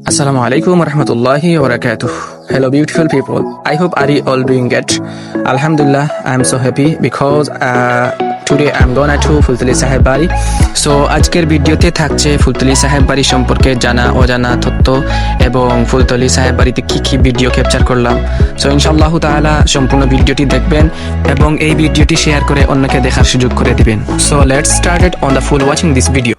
Assalamu alaikum warahmatullahi wabarakatuh. Hello beautiful people. I hope are you all doing good. Alhamdulillah, I am so happy because today I am gonna to Fultali সাহেব বাড়ি। So আজকের ভিডিওতে থাকছে ফুলতলি সাহেব বাড়ি সম্পর্কে জানা অজানা তথ্য এবং ফুলতলি সাহেব বাড়িতে কি ভিডিও ক্যাপচার করলাম। সো ইনশাআল্লাহ তাআলা সম্পূর্ণ ভিডিওটি দেখবেন এবং এই ভিডিওটি শেয়ার করে অন্যকে দেখার সুযোগ করে দিবেন। So let's start on the full watching this video.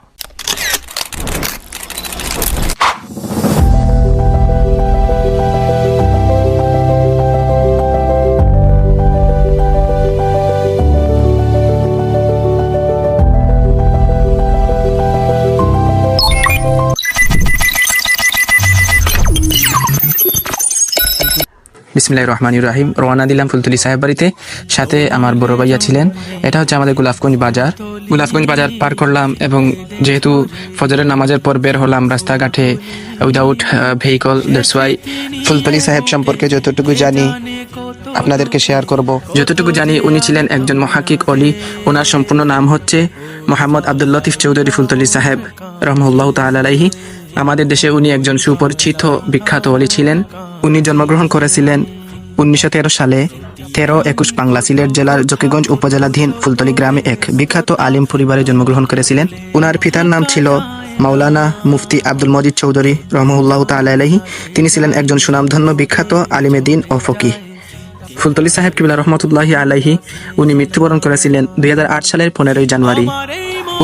বিসমিল্লাহির রহমানির রহিম। রওনা দিলাম ফুলতলি সাহেব বাড়িতে, সাথে আমার বড় ভাইয়া ছিলেন। এটা হচ্ছে আমাদের গোলাপগঞ্জ বাজার। গোলাপগঞ্জ বাজার পার করলাম এবং যেহেতু ফজরের নামাজের পর বের হলাম রাস্তাঘাটে without vehicle, that's why Fultali সাহেব সম্পর্কে যতটুকু জানি আপনাদেরকে শেয়ার করব। যতটুকু জানি উনি ছিলেন একজন মহাকিক অলি। ওনার সম্পূর্ণ নাম হচ্ছে মোহাম্মদ আব্দুল লতিফ চৌধুরী ফুলতলি সাহেব রহমাহুল্লাহ তাআলা আলাইহি। আমাদের দেশে উনি একজন সুপরিচিত বিখ্যাত অলি ছিলেন। উনি জন্মগ্রহণ করেছিলেন 1913 সালে 13-21 বাংলা, সিলেট জেলার জকিগঞ্জ উপজেলাধীন ফুলতলি গ্রামে এক বিখ্যাত আলিম পরিবারে জন্মগ্রহণ করেছিলেন। উনার পিতার নাম ছিল মাওলানা মুফতি আব্দুল মজিদ চৌধুরী রহমাহুল্লাহ তাআলা আলাইহি। তিনি ছিলেন একজন সুনামধন্য বিখ্যাত আলিমে দ্বীন ও ফকিহ। ফুলতলি সাহেব কিবলা রহমতুল্লাহি আলাইহি উনি মৃত্যুবরণ করেছিলেন 2008 সালের 15 জানুয়ারি।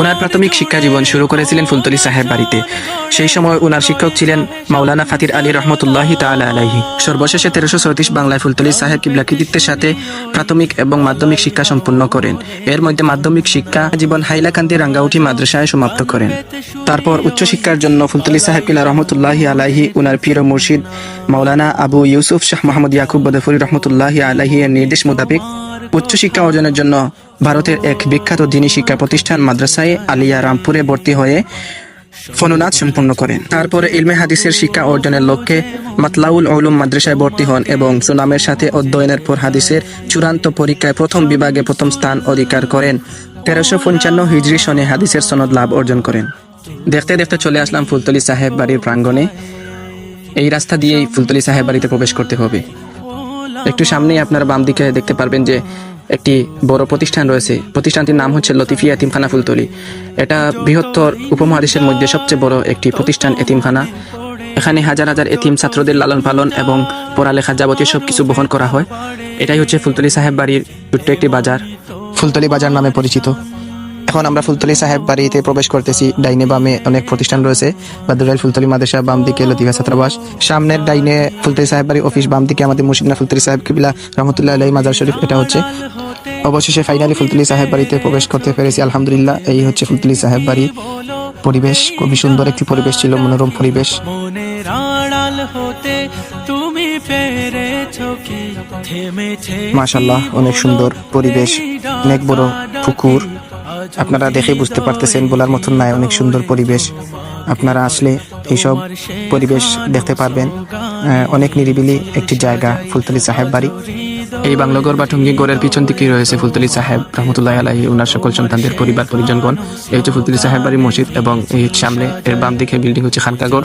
উনার প্রাথমিক শিক্ষা জীবন শুরু করেছিলেন ফুলতলি সাহেব বাড়িতে। সেই সময় উনার শিক্ষক ছিলেন মাওলানা ফাতির আলী রহমতুল্লাহি তাআলা আলাইহি। সর্বশেষে 1334 বাংলায় ফুলতলি সাহেব কিবলা কৃতিত্বের সাথে প্রাথমিক এবং মাধ্যমিক শিক্ষা সম্পন্ন করেন। এর মধ্যে মাধ্যমিক শিক্ষা জীবন হাইলাকান্দি রাঙ্গাউটি মাদ্রাসায় সমাপ্ত করেন। তারপর উচ্চশিক্ষার জন্য ফুলতলি সাহেব কিবলা রহমতুল্লাহি আলাইহি উনার পীর ও মুর্শিদ মাওলানা আবু ইউসুফ শাহ মোহাম্মদ ইয়াকুব বদরপুরি রহমতুল্লাহি আলাইহি এর নির্দেশ মোতাবেক উচ্চশিক্ষা অর্জনের জন্য ভারতের এক বিখ্যাত দ্বীনি শিক্ষা প্রতিষ্ঠান মাদ্রাসায় আলিয়া রামপুরে ভর্তি হয়ে ফনুনাথ সম্পন্ন করেন। তারপরে ইলমে হাদিসের শিক্ষা অর্জনের লক্ষ্যে মাতলাউল উলুম মাদ্রাসায় ভর্তি হন এবং সুনামের সাথে অধ্যয়নের পর হাদিসের চূড়ান্ত পরীক্ষায় প্রথম বিভাগে প্রথম স্থান অধিকার করেন। 1355 হিজরি সনে হাদিসের সনদ লাভ অর্জন করেন। দেখতে দেখতে চলে আসলাম ফুলতলি সাহেব বাড়ির প্রাঙ্গণে। এই রাস্তা দিয়েই ফুলতলি সাহেব বাড়িতে প্রবেশ করতে হবে। একটু সামনেই আপনারা বাম দিকে দেখতে পারবেন যে একটি বড় প্রতিষ্ঠান রয়েছে। প্রতিষ্ঠানটির নাম হচ্ছে লতিফিয়া এতিমখানা ফুলতলি। এটা বৃহত্তর উপমহাদেশের মধ্যে সবচেয়ে বড় একটি প্রতিষ্ঠান এতিমখানা। এখানে হাজার হাজার এতিম ছাত্রদের লালন পালন এবং পড়ালেখা যাবতীয় সবকিছু বহন করা হয়। এটাই হচ্ছে ফুলতলি সাহেব বাড়ির ছোট্ট একটি বাজার, ফুলতলি বাজার নামে পরিচিত। এখন আমরা ফুলতলি সাহেব বাড়িতে প্রবেশ করতেছি। ডাইনে বামে অনেক প্রতিষ্ঠান রয়েছে। বাদুরাইল ফুলতলি মাদ্রাসা, বাম দিকে লতিফিয়া ছাত্রাবাস, সামনের ডাইনে ফুলতলি সাহেব বাড়ি অফিস, বাম দিকে আমাদের মুর্শিদনা ফুলতলি সাহেব কিবলা রহমতুল্লাহ আলাইহি মাজার শরীফ। এটা হচ্ছে অবশেষে ফাইনালি ফুলতলি সাহেব বাড়িতে প্রবেশ করতে পেরেছি, আলহামদুলিল্লাহ। এই হচ্ছে ফুলতলি সাহেব বাড়ি। পরিবেশ খুবই সুন্দর একটি পরিবেশ ছিল, মনোরম পরিবেশ। মাশাআল্লাহ, অনেক সুন্দর পরিবেশ, অনেক বড় পুকুর। আপনারা দেখে বুঝতে পারতেছেন, বলার মতন নাই, অনেক সুন্দর পরিবেশ। আপনারা আসলে এইসব পরিবেশ দেখতে পারবেন। অনেক নিরিবিলি একটি জায়গা ফুলতলি সাহেব বাড়ি। এই বাংলাঘর বা টুঙ্গি ঘরের পিছন দিকেই রয়েছে ফুলতলি সাহেব রহমতুল্লাহ আলাইহি উনার সকল সন্তানদের পরিবার পরিজনগণ। এই হচ্ছে ফুলতলি সাহেব বাড়ি মসজিদ এবং এই সামনে এর বাম দিকে বিল্ডিং হচ্ছে খানকাঘর।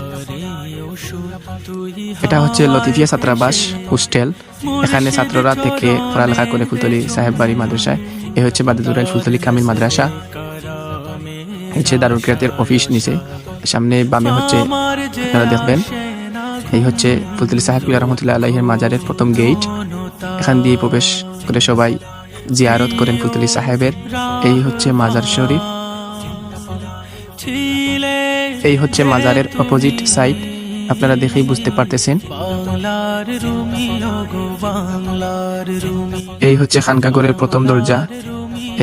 এটা হচ্ছে লতিফিয়া ছাত্রাবাস হোস্টেল। এখানে ছাত্ররা থেকে পড়ালেখা করে ফুলতলি সাহেব বাড়ি মাদ্রাসায়। এই হচ্ছে বাদুরাইল ফুলতলি কামিল মাদ্রাসা। হচ্ছে দারুল কিরাতের অফিস নিচে। সামনে বামে হচ্ছে আপনারা দেখবেন, এই হচ্ছে ফুলতলি সাহেব রহমতুল্লাহ আলাইহির মাজারের প্রথম গেট। এখান দিয়ে প্রবেশ করে সবাই জিয়ারত করেন ফুলতলি সাহেবের। এই হচ্ছে মাজার শরীফ। এই হচ্ছে মাজারের অপোজিট সাইড, আপনারা দেখেই বুঝতে পারতেছেন। এই হচ্ছে খানকাঘরের প্রথম দরজা।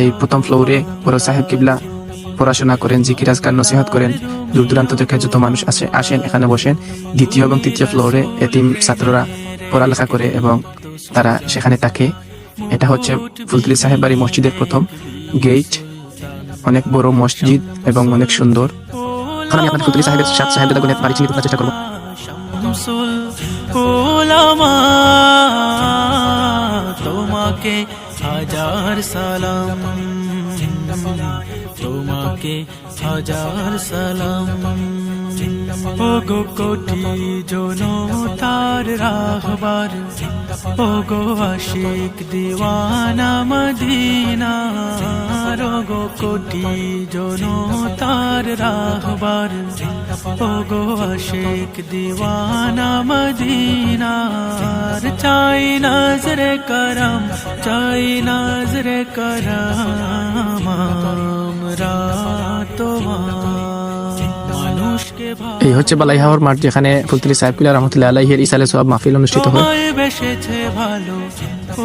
এই প্রথম ফ্লোরে বড় সাহেব কিবলা পড়াশোনা করেন, জিকির আজকার নসিহত করেন। দূর দূরান্ত থেকে যত মানুষ আসেন এখানে বসেন। দ্বিতীয় এবং তৃতীয় ফ্লোরে এতিম ছাত্ররা পড়ালেখা করে এবং তারা সেখানে থাকে। এটা হচ্ছে ফুলতলি সাহেব বাড়ি মসজিদের প্রথম গেট। অনেক বড় মসজিদ এবং অনেক সুন্দর। এখন আমি আপনাদের ফুলতলি সাহেবের সাত সাহেবদের বাড়ি চিনিয়ে দেওয়ার চেষ্টা করবো। তোমাকে হাজার সালাম, তোমাকে হাজার সালাম। ও গো কোটি জনতার রাহবার, ও গো আশিক দিওয়ানা মদিনার, ও গো কোটি জনতার রাহবার, ও গো আশিক দিওয়ানা মদিনার। চাই নজরে করম, চাই নজরে করম আমরা তোমার। মানুষকে এই হচ্ছে বালাইহাওর মাঠ, যেখানে ফুলতলি সাহেব কিবলা রহমতুল্লাহ আলাইহির ইসালে সওয়াব মাহফিল অনুষ্ঠিত হয়। তোমায় বেসেছে ভালো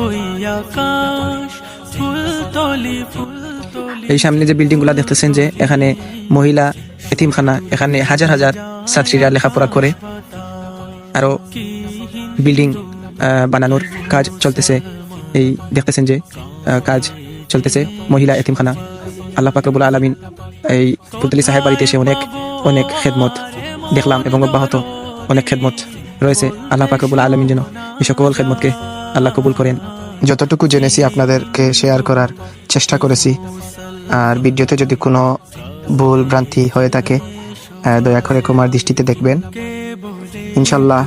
ওই আকাশ, ফুলতলি ফুলতলি। এই সামনে যে বিল্ডিং গুলা দেখতেছেন, যে এখানে মহিলা এতিমখানা, এখানে হাজার হাজার ছাত্রীরা লেখাপড়া করে। আরো বিল্ডিং বানানোর কাজ চলতেছে। এই দেখতেছেন যে কাজ চলতেছে, মহিলা এতিমখানা। আল্লাহ পাক রব্বুল আলামিন এই ফুলতলি সাহেব বাড়িতে এসে অনেক অনেক খেদমত দেখলাম এবং অব্যাহত অনেক খেদমত রয়েছে। আল্লাহ পাক রব্বুল আলামিন যেন এই সকল খেদমতকে আল্লাহ কবুল করেন। যতটুকু জেনেছি আপনাদেরকে শেয়ার করার চেষ্টা করেছি। আর ভিডিওতে যদি কোনো ভুল ভ্রান্তি হয়ে থাকে দয়া করে ক্ষমার দৃষ্টিতে দেখবেন। ইনশাল্লাহ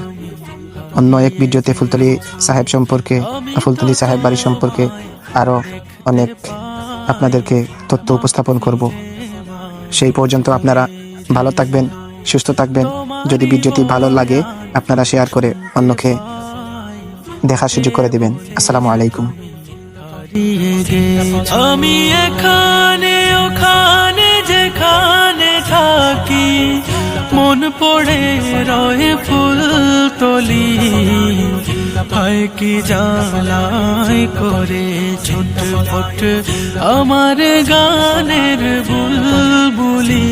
অন্য এক ভিডিওতে ফুলতলি সাহেব সম্পর্কে, ফুলতলি সাহেব বাড়ি সম্পর্কে আরো অনেক আপনাদেরকে তথ্য উপস্থাপন করব। সেই পর্যন্ত আপনারা ভালো থাকবেন, সুস্থ থাকবেন। যদি ভিডিওটি ভালো লাগে আপনারা শেয়ার করে অন্যকে দেখার সুযোগ করে দিবেন। আসসালামু আলাইকুম। আমি এখানে ওখানে যেখানে থাকি, মন পড়ে রয়ে ফুলতলি। হয় কি জ্বালাই করে ছুটফুট আমার গানের বুলবুলি।